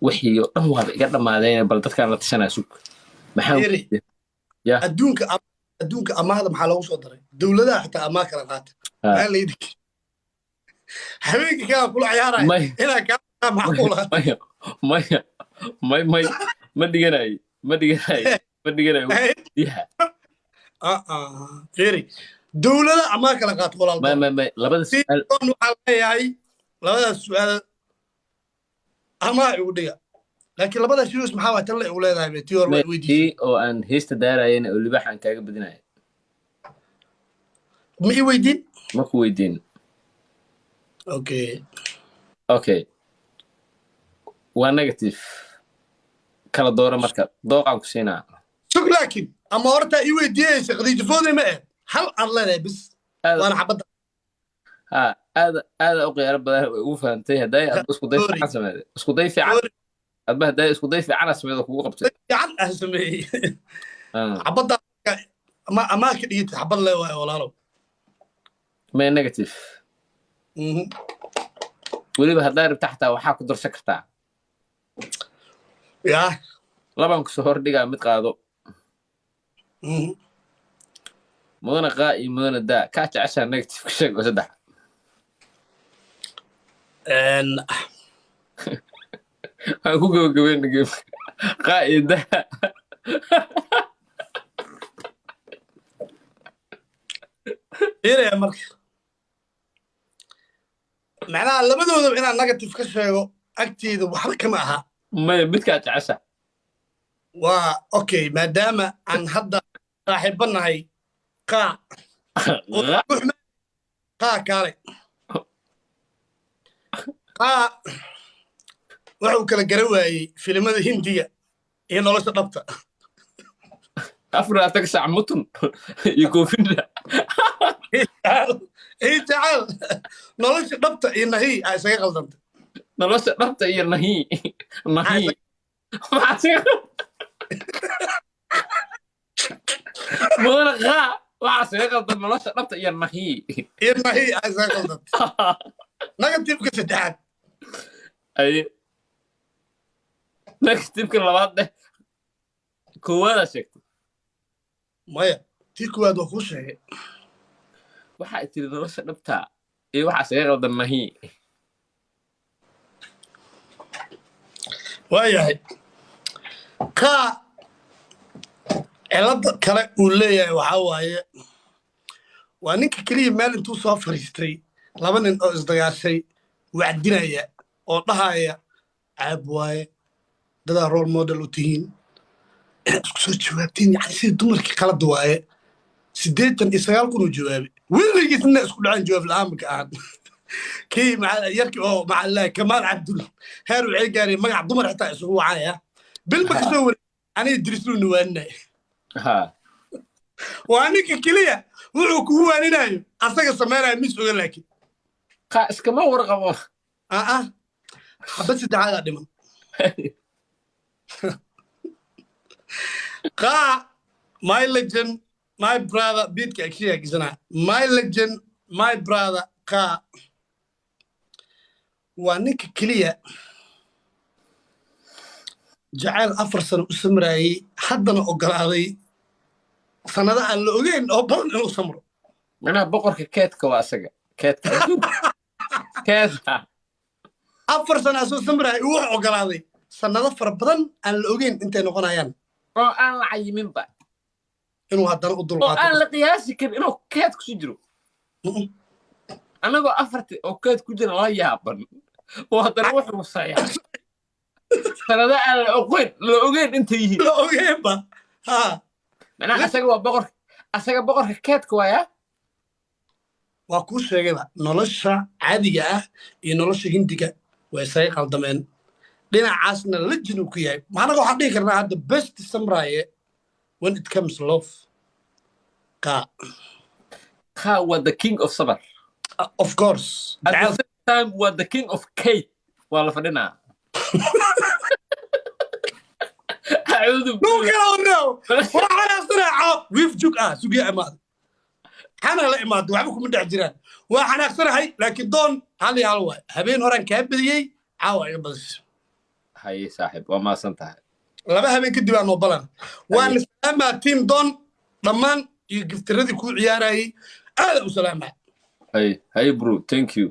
wixii oo dhan waaba iga dhammaadeen bal dadkaan la tashanaa sug maxaan Eri, ya adduunka amaahda maxaa loogu soo daray dowladaha xitaa amaah kala qaata maxaa layidhi habeenkii kaa kula ciyaaraya may inaa kaa macquula maya maya may ma dhiganayo ma dhiganayo diha Eri, dowlada amaah kala qaata walaal may labada su'aal waxaa leeyahay labadaas su'aal amaah igu dhiga laakiin labada shirus maxaa waa tan la igu leedahay tii hore waa weydiisay oo aan heesta daarayana oo libaax aan kaaga badinayo ma ii weydiin ma ku weydiin okay waa negative kala doora marka dooqaan ku siinaa sug laakiin ama horta ii weydiiyeysa qadiijafooday ma hal aad leedahay bis waana xabadda ha aada u qiyaaro badan way ugu fahantay hadday aad isku day fiican sameeyay isku day fiican adba hadday isku day fiican sameeyay kugu qabtay fiican sameeyay xabadda ama ka dhigtay xabad le waay walaalo ma negative weliba hadday rabta xataa waxaa ku darsan kartaa ya laban ku soo hordhigaa mid qaado mudana qaa iyo mudana daa kaa jeceshaa negative ka sheeg oo saddex waxaan ku gabagabeyn qaa iyo daa iraya marka macnaha labadoodaba inaan negative ka sheego agteeda waxba kama aha maya midkaa jecesha waa okay maadaama aan hadda saaxiibo nahay qaa kaale qaa wuxuu kala garan waayey filimada hindiga iyo nolosha dhabta afraatag sac mutun iyo koofinda jecel nolosha dhabta iyo nahi aa isaga qaldantay nolosha dhabta iyo nahi mudana qaa waxaa isaga qaldan nolosha dhabta iyo nahi aa isaga qaldantay negativeka saddexaad aye negativeka labaad dheh koowaada sheegtay maya tii koowaad waa kuu sheegay waxaa tiri nolosha dhabta iyo waxaa isaga qaldan nahi waayahay kaa cilada kale uu leeyahay waxaa waaye waa ninka keliya meel intuu soo fariistay laba nin oo isdagaashay wacdinaya oo dhahaya caab waaye dadaa role model u tihiin inaad isku soo jawaabtiin yani sida dumarkii qalada waaye 89 kun uu jawaabay weligiisna isku dhacaan jawaab la'aan maka ahan kii yarkii oo macallaa kamaal cabdul heer waxay gaareen magac dumar xitaa isugu wacaya bil ma kasoo wareeg aniga dirisluuna waaninaya waa ninka keliya wuxuu kugu waaninayo asaga sameynaya mis oga laakiin qaa iskama warqabo xabad saddexaadaa dhiman qaa my legend my brother beatka agshiya gisana my legend my brother qaa waa ninka keliya jacayl 4 sano u samraayey haddana ogolaaday sanada aan la ogeyn oo badan inuu samro manaha boqorka keedka waa asaga keedka 4 sano asoo samraayey uu ogolaaday sanado fara badan aan la ogeyn intay noqonayaan oo aan la cayiminba inuu haddana u dulqaato oo aan la qiyaasi karin inuu keed ku jiro anagoo 4 oo keed ku jira la yaaban oo haddana wuxuu sayaa sanada aan la ogeyn intay yihiin la ogeynba manaha asaga waa boqorka keedka waaya waa kuu sheegayba nolosha caadiga ah iyo nolosha hindiga way isaga qaldameen dhinacaasna legend uu ku yahay maxanaga waxaan dhihi karnaa hadda best samraaye when it comes love Ka was the king of summer of course at the same time was the king of Kate waa la fadhinaa waxaan aqsanayaa wiif jug sugiya imaad xana la imaado waxba kuma dhex jiraan waxaan aqsanahay laakiin doon hal iyo hal waay habeen horaan kaa badiyey caawa iga badis haye saaxiib waa maasantahay laba habeen kadib aan noo balan waan salaamaa team don dhammaan iyo giftiradii ku ciyaarayay aad u salaamaa haye bro thank you